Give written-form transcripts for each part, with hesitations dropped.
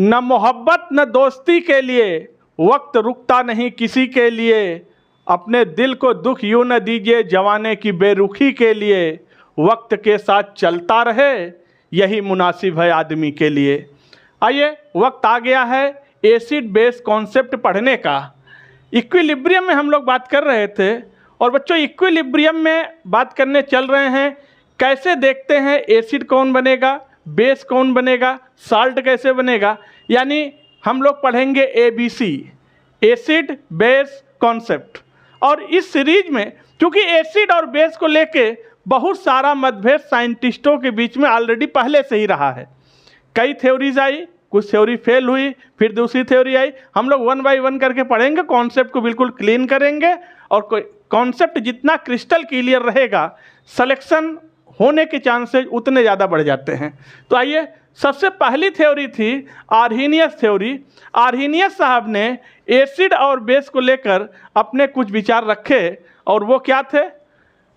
न मोहब्बत न दोस्ती के लिए वक्त रुकता नहीं किसी के लिए, अपने दिल को दुख यूं न दीजिए जवाने की बेरुखी के लिए, वक्त के साथ चलता रहे यही मुनासिब है आदमी के लिए। आइए, वक्त आ गया है एसिड बेस कॉन्सेप्ट पढ़ने का। इक्विलिब्रियम में हम लोग बात कर रहे थे और बच्चों इक्विलिब्रियम में बात करने चल रहे हैं कैसे देखते हैं एसिड कौन बनेगा, बेस कौन बनेगा, साल्ट कैसे बनेगा। यानी हम लोग पढ़ेंगे ABC एसिड बेस कॉन्सेप्ट। और इस सीरीज में क्योंकि एसिड और बेस को लेके बहुत सारा मतभेद साइंटिस्टों के बीच में ऑलरेडी पहले से ही रहा है। कई थ्योरीज आई, कुछ थ्योरी फेल हुई, फिर दूसरी थ्योरी आई। हम लोग 1 बाय 1 करके पढ़ेंगे, कॉन्सेप्ट को बिल्कुल क्लीन करेंगे और कोई कॉन्सेप्ट जितना क्रिस्टल क्लियर रहेगा सिलेक्शन होने के चांसेस उतने ज़्यादा बढ़ जाते हैं। तो आइए, सबसे पहली थ्योरी थी आर्हीनियस थ्योरी। आर्हीनियस साहब ने एसिड और बेस को लेकर अपने कुछ विचार रखे और वो क्या थे।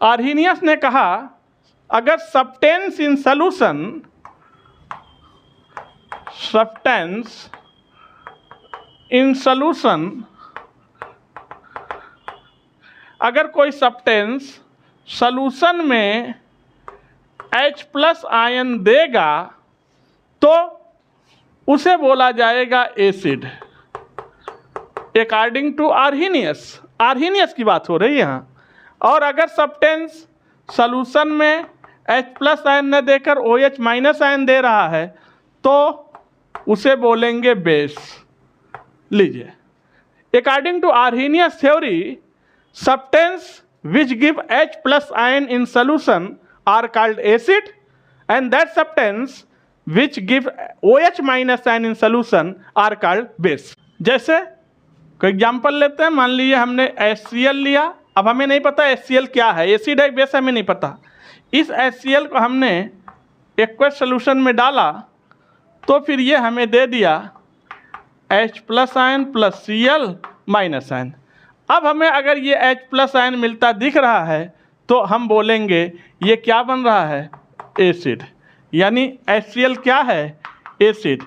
आर्हीनियस ने कहा अगर substance in solution, substance in solution, अगर कोई सब्सटेंस सॉल्यूशन में H+ आयन देगा तो उसे बोला जाएगा acid, according to Arrhenius. Arrhenius की बात हो रही है यहाँ। और अगर सब्सटेंस सॉल्यूशन में H+ आयन न देकर OH- आयन दे रहा है तो उसे बोलेंगे बेस। लीजिए, according to Arrhenius theory substance which give H+ ion in solution are called acid and that substance which give OH- ion in solution are called base। जैसे कोई एग्जाम्पल लेते हैं, मान लीजिए हमने HCl लिया। अब हमें नहीं पता HCl क्या है, एसिड है बेस, हमें नहीं पता। इस HCl को हमने एक्वस सोल्यूशन में डाला तो फिर ये हमें दे दिया H+ ion plus Cl minus ion. अब हमें अगर ये H+ आयन मिलता दिख रहा है तो हम बोलेंगे ये क्या बन रहा है, एसिड। यानी HCl क्या है, एसिड,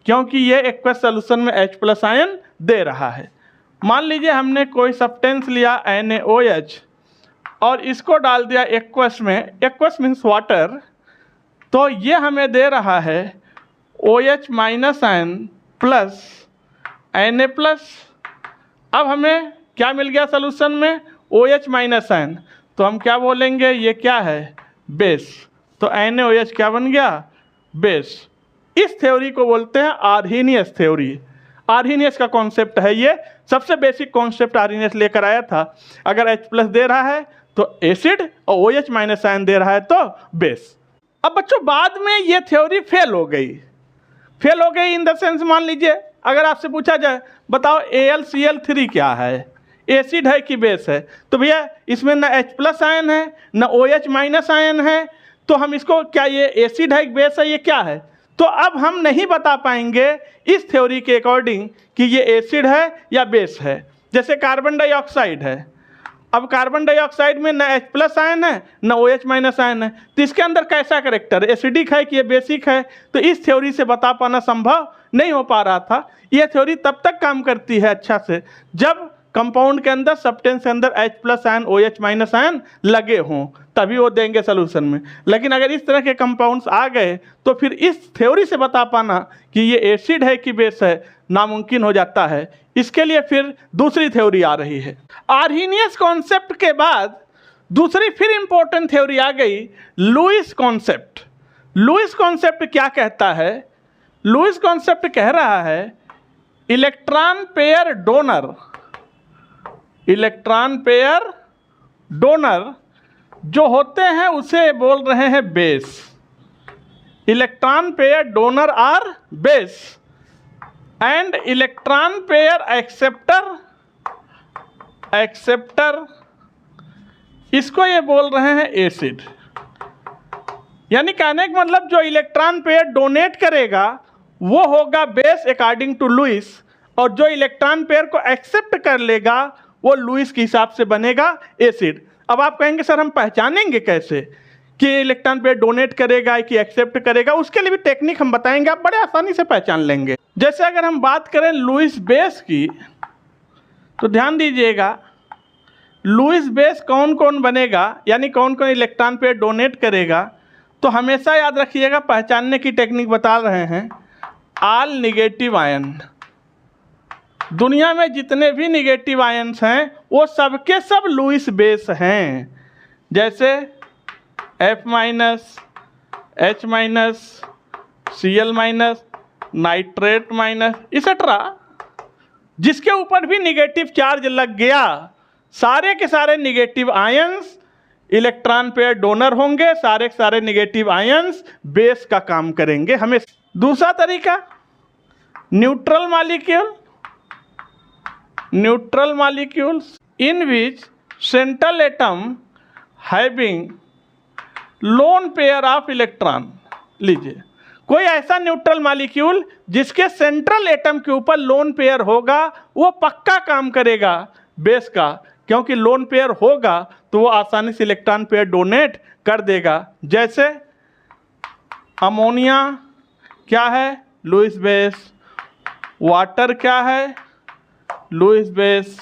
क्योंकि ये एक्वस सॉल्यूशन में H+ आयन दे रहा है। मान लीजिए हमने कोई सब्सटेंस लिया NaOH और इसको डाल दिया एक्वस में, एक्वस मीन्स वाटर, तो ये हमें दे रहा है OH- आयन प्लस Na+। अब हमें क्या मिल गया सॉल्यूशन में, OH- आयन, तो हम क्या बोलेंगे, ये क्या है, बेस। तो NaOH क्या बन गया, बेस। इस थ्योरी को बोलते हैं आर्हीनियस थ्योरी। आर्हीनियस का कॉन्सेप्ट है ये, सबसे बेसिक कॉन्सेप्ट आर्हीनियस लेकर आया था। अगर H+ दे रहा है तो एसिड और OH- आयन दे रहा है तो बेस। अब बच्चों बाद में ये थ्योरी फेल हो गई। फेल हो गई इन द सेंस, मान लीजिए अगर आपसे पूछा जाए बताओ AlCl3 क्या है, एसिड है कि बेस है, तो भैया इसमें न H+ आयन है न OH- आयन है, तो हम इसको क्या ये एसिड है बेस है, ये क्या है। तो अब हम नहीं बता पाएंगे इस थ्योरी के अकॉर्डिंग कि ये एसिड है या बेस है। जैसे कार्बन डाइऑक्साइड है, अब कार्बन डाइऑक्साइड में न H+ आयन है न OH- आयन है, तो इसके अंदर कैसा करेक्टर, एसिडिक है कि ये बेसिक है, तो इस थ्योरी से बता पाना संभव नहीं हो पा रहा था। यह थ्योरी तब तक काम करती है अच्छा से जब कंपाउंड के अंदर, सब्सटेंस के अंदर H+ आयन OH- आयन लगे हों, तभी वो देंगे सोल्यूशन में। लेकिन अगर इस तरह के कंपाउंड्स आ गए तो फिर इस थ्योरी से बता पाना कि ये एसिड है कि बेस है नामुमकिन हो जाता है। इसके लिए फिर दूसरी थ्योरी आ रही है। आर्हीनियस कॉन्सेप्ट के बाद दूसरी फिर इंपॉर्टेंट थ्योरी आ गई, लुईस कॉन्सेप्ट। लुईस कॉन्सेप्ट क्या कहता है, लुईस कॉन्सेप्ट कह रहा है electron pair donor, electron pair donor जो होते हैं उसे बोल रहे हैं base. Electron pair donor are base and electron pair acceptor, acceptor इसको ये बोल रहे हैं एसिड। यानी कहने का मतलब जो इलेक्ट्रॉन पेयर डोनेट करेगा वो होगा बेस अकॉर्डिंग टू लुईस, और जो इलेक्ट्रॉन पेयर को एक्सेप्ट कर लेगा वो लुईस के हिसाब से बनेगा एसिड। अब आप कहेंगे सर हम पहचानेंगे कैसे कि इलेक्ट्रॉन पेयर डोनेट करेगा कि एक्सेप्ट करेगा, उसके लिए भी टेक्निक हम बताएंगे, आप बड़े आसानी से पहचान लेंगे। जैसे अगर हम बात करें लुईस बेस की, तो ध्यान दीजिएगा लुईस बेस कौन कौन बनेगा, यानी कौन कौन इलेक्ट्रॉन पेयर डोनेट करेगा। तो हमेशा याद रखिएगा, पहचानने की टेक्निक बता रहे हैं, ऑल निगेटिव आयन। दुनिया में जितने भी निगेटिव आयन्स हैं वो सबके सब लुईस बेस हैं। जैसे F-, H-, Cl-, nitrate minus etcetera, जिसके ऊपर भी निगेटिव चार्ज लग गया, सारे के सारे negative ions electron pair donor होंगे, सारे के सारे निगेटिव आयन्स बेस का काम करेंगे हमें। दूसरा तरीका neutral molecule, neutral molecules in which central atom having lone pair of electron. लीजिए, कोई ऐसा न्यूट्रल मॉलिक्यूल जिसके सेंट्रल एटम के ऊपर लोन पेयर होगा, वो पक्का काम करेगा बेस का, क्योंकि लोन पेयर होगा तो वो आसानी से इलेक्ट्रॉन पेयर डोनेट कर देगा। जैसे अमोनिया क्या है, लुईस बेस। वाटर क्या है, लुईस बेस।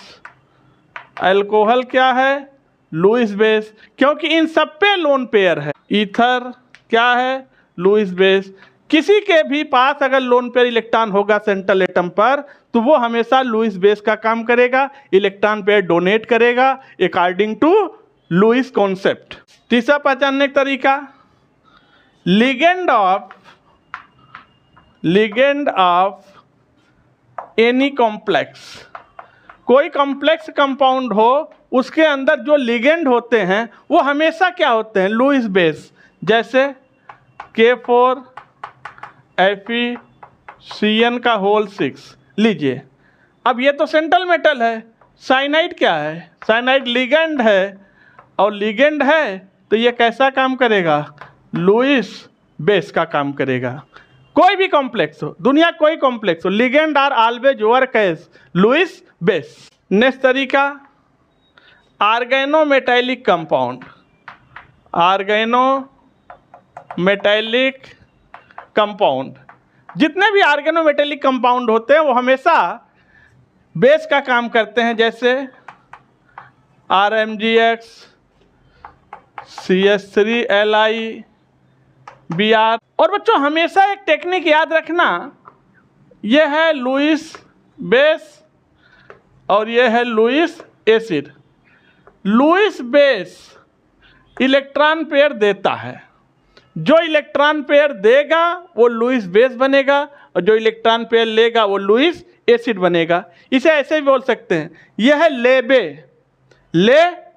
अल्कोहल क्या है, लुईस बेस, क्योंकि इन सब पे लोन पेयर है। ईथर क्या है, लुईस बेस। किसी के भी पास अगर लोन पेयर इलेक्ट्रॉन होगा सेंट्रल एटम पर, तो वो हमेशा लुईस बेस का काम करेगा, इलेक्ट्रॉन पेयर डोनेट करेगा अकॉर्डिंग टू लुईस कॉन्सेप्ट। तीसरा पहचानने का तरीका लिगेंड ऑफ एनी कॉम्प्लेक्स। कोई कॉम्प्लेक्स कंपाउंड हो, उसके अंदर जो लिगेंड होते हैं वो हमेशा क्या होते हैं, लुईस बेस। जैसे K4 FeCN6। लीजिए, अब ये तो सेंट्रल मेटल है। साइनाइड क्या है, साइनाइड लिगेंड है, और लिगेंड है तो ये कैसा काम करेगा, लुईस बेस का काम करेगा। कोई भी कॉम्प्लेक्स हो, दुनिया कोई कॉम्प्लेक्स हो, ligand are always work as Lewis base. Next तरीका ऑर्गेनोमेटैलिक कंपाउंड। ऑर्गेनोमेटैलिक कंपाउंड, जितने भी ऑर्गेनोमेटैलिक कंपाउंड होते हैं वो हमेशा बेस का काम करते हैं। जैसे RMgX, CH3Li, और बच्चों हमेशा एक टेक्निक याद रखना, यह है लुईस बेस और यह है Lewis acid. Lewis base electron pair देता है, जो इलेक्ट्रॉन पेयर देगा वो लुईस बेस बनेगा, और जो इलेक्ट्रॉन पेयर लेगा वो लुईस एसिड बनेगा। इसे ऐसे भी बोल सकते हैं, यह है ले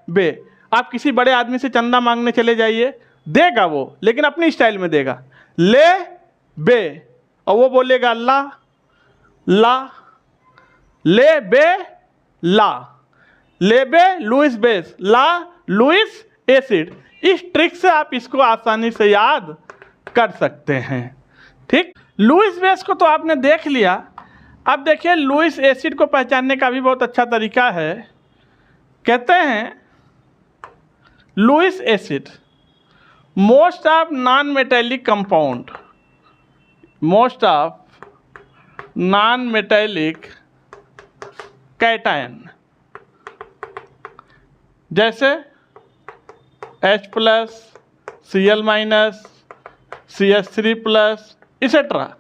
बे। आप किसी बड़े आदमी से चंदा मांगने चले जाइए, देगा वो, लेकिन अपनी स्टाइल में देगा, ले बे, और वो बोलेगा ला ले बे ला, ले बे लुईस बेस, ला लुईस एसिड। इस ट्रिक से आप इसको आसानी से याद कर सकते हैं। ठीक, लुईस बेस को तो आपने देख लिया। अब देखिए लुईस एसिड को पहचानने का भी बहुत अच्छा तरीका है। कहते हैं Lewis acid most of non metallic compound, most of non metallic cation, जैसे H+, Cl-, CH3+, इसेट्रा।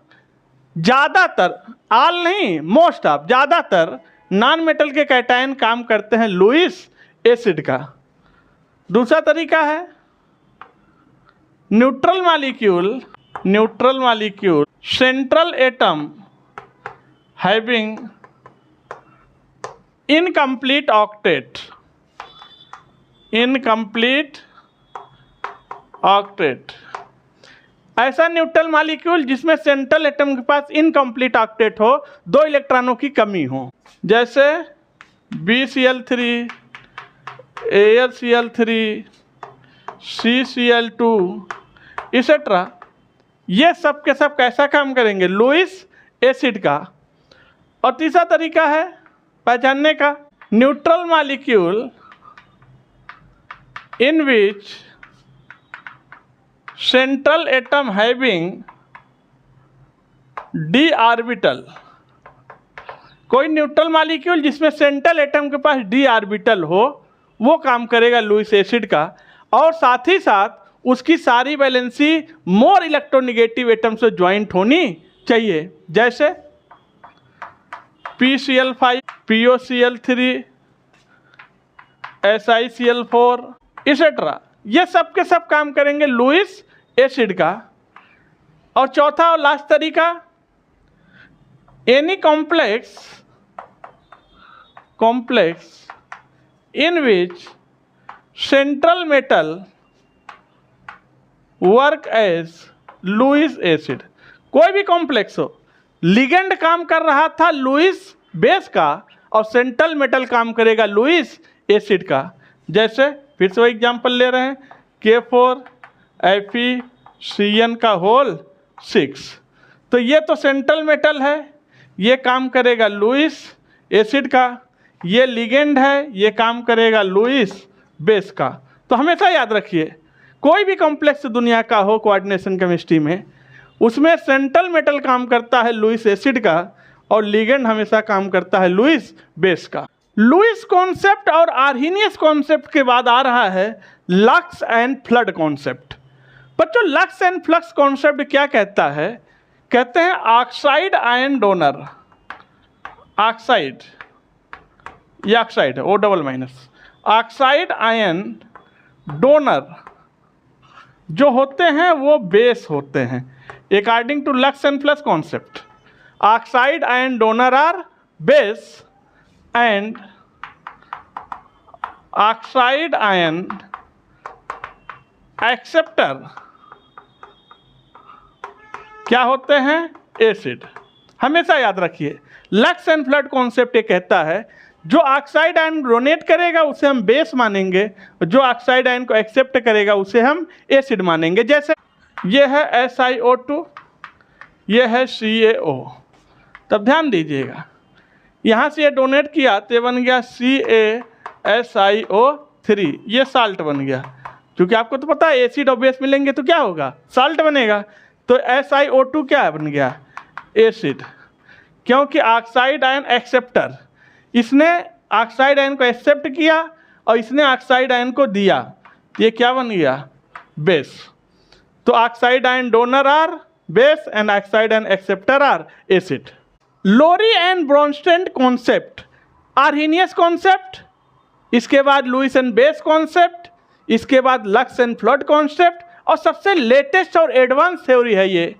ज़्यादातर, ऑल नहीं, मोस्ट ऑफ, ज़्यादातर नॉन मेटल के कैटायन काम करते हैं लुईस एसिड का। दूसरा तरीका है neutral molecule central atom having incomplete octet. ऐसा न्यूट्रल मॉलिक्यूल जिसमें सेंट्रल एटम के पास इनकम्प्लीट ऑक्टेट हो, 2 इलेक्ट्रॉनों की कमी हो। जैसे BCl3, AlCl3, CCl2, इसेट्रा। ये सब के सब कैसा काम करेंगे, लुईस एसिड का। और तीसरा तरीका है पहचानने का, neutral molecule in which central atom having D orbital, कोई न्यूट्रल मॉलिक्यूल जिसमें सेंट्रल एटम के पास डी ऑर्बिटल हो वो काम करेगा लुईस एसिड का, और साथ ही साथ उसकी सारी वैलेंसी मोर इलेक्ट्रोनिगेटिव एटम से ज्वाइंट होनी चाहिए, जैसे PCl5, POCl3, SiCl4 इसेट्रा, ये सब के सब काम करेंगे लुईस एसिड का। और चौथा और लास्ट तरीका, any complex in which central metal work as Lewis acid, कोई भी कॉम्प्लेक्स हो, लिगेंड काम कर रहा था लुईस बेस का और सेंट्रल मेटल काम करेगा लुईस एसिड का। जैसे फिर से एग्जांपल ले रहे हैं, K4FeCN का होल 6, तो ये तो सेंट्रल मेटल है, ये काम करेगा लुईस एसिड का, ये लिगेंड है, ये काम करेगा लुईस बेस का। तो हमेशा याद रखिए, कोई भी कॉम्प्लेक्स दुनिया का हो कोऑर्डिनेशन केमिस्ट्री में, उसमें सेंट्रल मेटल काम करता है लुईस एसिड का और लिगेंड हमेशा काम करता है लुईस बेस का। लुईस कॉन्सेप्ट और आर्हेनियस कॉन्सेप्ट के बाद आ रहा है लक्स एंड फ्लड कॉन्सेप्ट। बच्चों, लक्स एंड फ्लक्स कॉन्सेप्ट क्या कहता है? कहते हैं ऑक्साइड आयन डोनर, ऑक्साइड, ये ऑक्साइड है, O-, ऑक्साइड आयन डोनर जो होते हैं वो बेस होते हैं। According to Lux and flux concept, oxide ion donor are base and oxide ion acceptor क्या होते हैं? एसिड। हमेशा याद रखिए, लक्स एंड फ्लड कॉन्सेप्ट ये कहता है जो ऑक्साइड आयन डोनेट करेगा उसे हम बेस मानेंगे, जो ऑक्साइड आयन को एक्सेप्ट करेगा उसे हम एसिड मानेंगे। जैसे ये है SiO2, ये है CaO। तब ध्यान दीजिएगा, यहाँ से ये डोनेट किया तो ये बन गया CaSiO3, ये साल्ट बन गया। क्योंकि आपको तो पता है एसिड और बेस मिलेंगे तो क्या होगा? साल्ट बनेगा। तो SiO2 क्या बन गया? एसिड। क्योंकि ऑक्साइड आयन एक्सेप्टर, इसने ऑक्साइड आयन को एक्सेप्ट किया और इसने ऑक्साइड आयन को दिया, ये क्या बन गया? बेस। तो oxide ion donor are base and oxide ion acceptor are acid. Lowry and Bronsted concept, Arrhenius concept, इसके बाद लुईस एंड बेस कॉन्सेप्ट, इसके बाद लक्स एंड फ्लड कॉन्सेप्ट, और सबसे लेटेस्ट और एडवांस थ्योरी है ये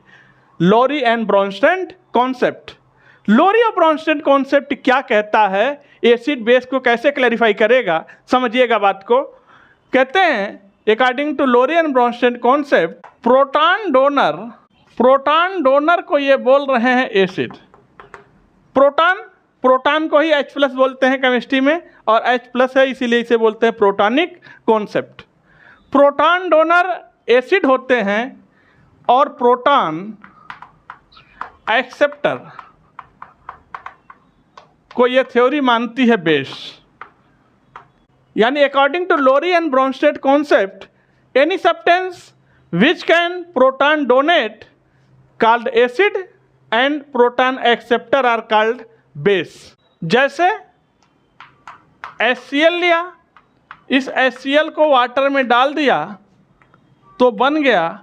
लोरी एंड ब्रोंस्टेड कॉन्सेप्ट। लोरी और ब्रोंस्टेड कॉन्सेप्ट क्या कहता है, एसिड बेस को कैसे क्लैरिफाई करेगा, समझिएगा बात को। कहते हैं according to Lowry and Bronsted concept, proton donor को ये बोल रहे हैं एसिड। प्रोटॉन को ही H+ बोलते हैं केमिस्ट्री में, और H+ है इसीलिए इसे बोलते हैं प्रोटॉनिक कॉन्सेप्ट। प्रोटॉन डोनर एसिड होते हैं और प्रोटॉन एक्सेप्टर को ये थ्योरी मानती है बेस। यानी according to Lowry and Bronsted concept, any substance which can proton donate called acid and proton acceptor are called base. जैसे HCl लिया, इस HCl को वाटर में डाल दिया तो बन गया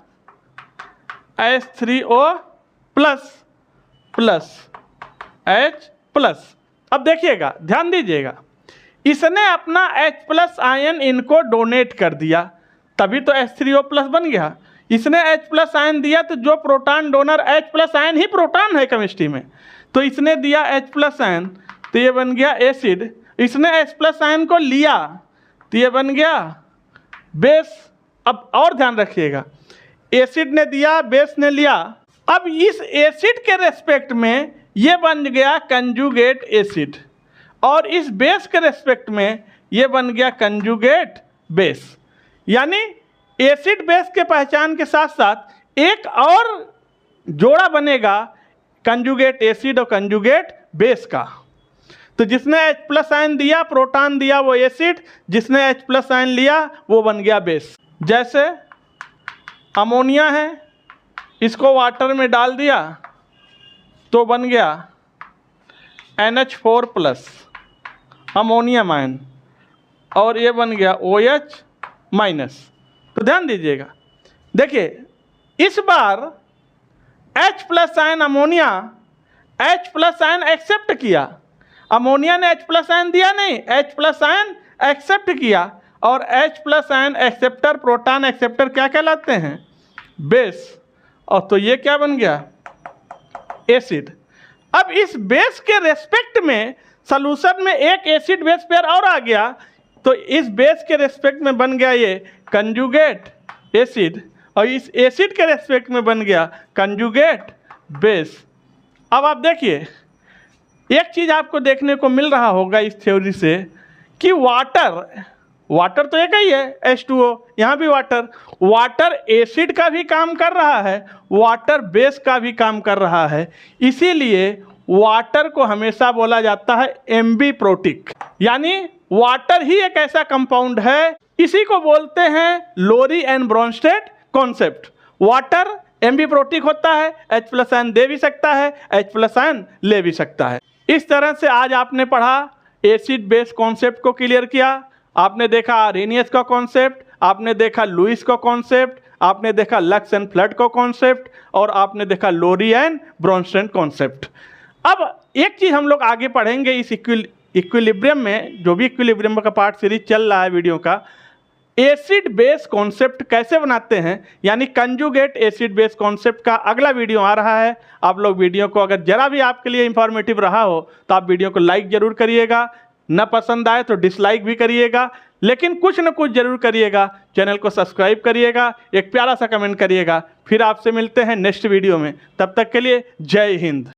H3O++H+। अब देखिएगा, ध्यान दीजिएगा, इसने अपना H+ आयन इनको डोनेट कर दिया, तभी तो H3O+ बन गया। इसने H+ आयन दिया तो जो प्रोटॉन डोनर H+ आयन ही प्रोटॉन है केमिस्ट्री में, तो इसने दिया H+ आयन तो ये बन गया एसिड। इसने H+ आयन को लिया तो ये बन गया बेस। अब और ध्यान रखिएगा, एसिड ने दिया, बेस ने लिया, अब इस एसिड के रेस्पेक्ट में ये बन गया कंजुगेट एसिड, और इस बेस के रेस्पेक्ट में ये बन गया कंजुगेट बेस। यानी एसिड बेस के पहचान के साथ साथ एक और जोड़ा बनेगा कंजुगेट एसिड और कंजुगेट बेस का। तो जिसने H+ आयन दिया, प्रोटॉन दिया, वो एसिड, जिसने H+ आयन लिया वो बन गया बेस। जैसे अमोनिया है, इसको वाटर में डाल दिया तो बन गया NH4 प्लस अमोनियम आयन, और ये बन गया OH माइनस। तो ध्यान दीजिएगा, देखिए इस बार H plus ion ammonia H plus ion accept किया, अमोनिया ने H प्लस आयन दिया नहीं, H प्लस आयन एक्सेप्ट किया, और H plus ion acceptor, proton acceptor क्या कहलाते हैं? बेस। और तो ये क्या बन गया? एसिड। अब इस बेस के रेस्पेक्ट में सॉल्यूशन में एक एसिड बेस पेयर और आ गया, तो इस बेस के रेस्पेक्ट में बन गया ये कंजुगेट एसिड, और इस एसिड के रेस्पेक्ट में बन गया कंजुगेट बेस। अब आप देखिए, एक चीज़ आपको देखने को मिल रहा होगा इस थ्योरी से कि वाटर तो एक ही है H2O, यहाँ भी वाटर एसिड का भी काम कर रहा है, वाटर बेस का भी काम कर रहा है। इसीलिए वाटर को हमेशा बोला जाता है एम्बीप्रोटिक, यानी वाटर ही एक ऐसा कंपाउंड है, इसी को बोलते हैं लोरी एंड ब्रोंस्टेड कॉन्सेप्ट। वाटर एम्बीप्रोटिक होता है, H प्लस आयन दे भी सकता है, H प्लस आयन ले भी सकता है। इस तरह से आज आपने पढ़ा, एसिड बेस कॉन्सेप्ट को क्लियर किया, आपने देखा आर्हेनियस का कॉन्सेप्ट, आपने देखा लुईस का कॉन्सेप्ट, आपने देखा लक्स एंड फ्लड का कॉन्सेप्ट, और आपने देखा लोरी एंड ब्रोंस्टेड कॉन्सेप्ट। अब एक चीज़ हम लोग आगे पढ़ेंगे इस इक्विलिब्रियम में, जो भी इक्विलिब्रियम का पार्ट सीरीज चल रहा है वीडियो का, एसिड बेस कॉन्सेप्ट कैसे बनाते हैं, यानी कंजुगेट एसिड बेस कॉन्सेप्ट का अगला वीडियो आ रहा है। आप लोग वीडियो को अगर जरा भी आपके लिए इंफॉर्मेटिव रहा हो तो आप वीडियो को लाइक ज़रूर करिएगा, न पसंद आए तो डिसलाइक भी करिएगा, लेकिन कुछ न कुछ ज़रूर करिएगा। चैनल को सब्सक्राइब करिएगा, एक प्यारा सा कमेंट करिएगा। फिर आपसे मिलते हैं नेक्स्ट वीडियो में, तब तक के लिए जय हिंद।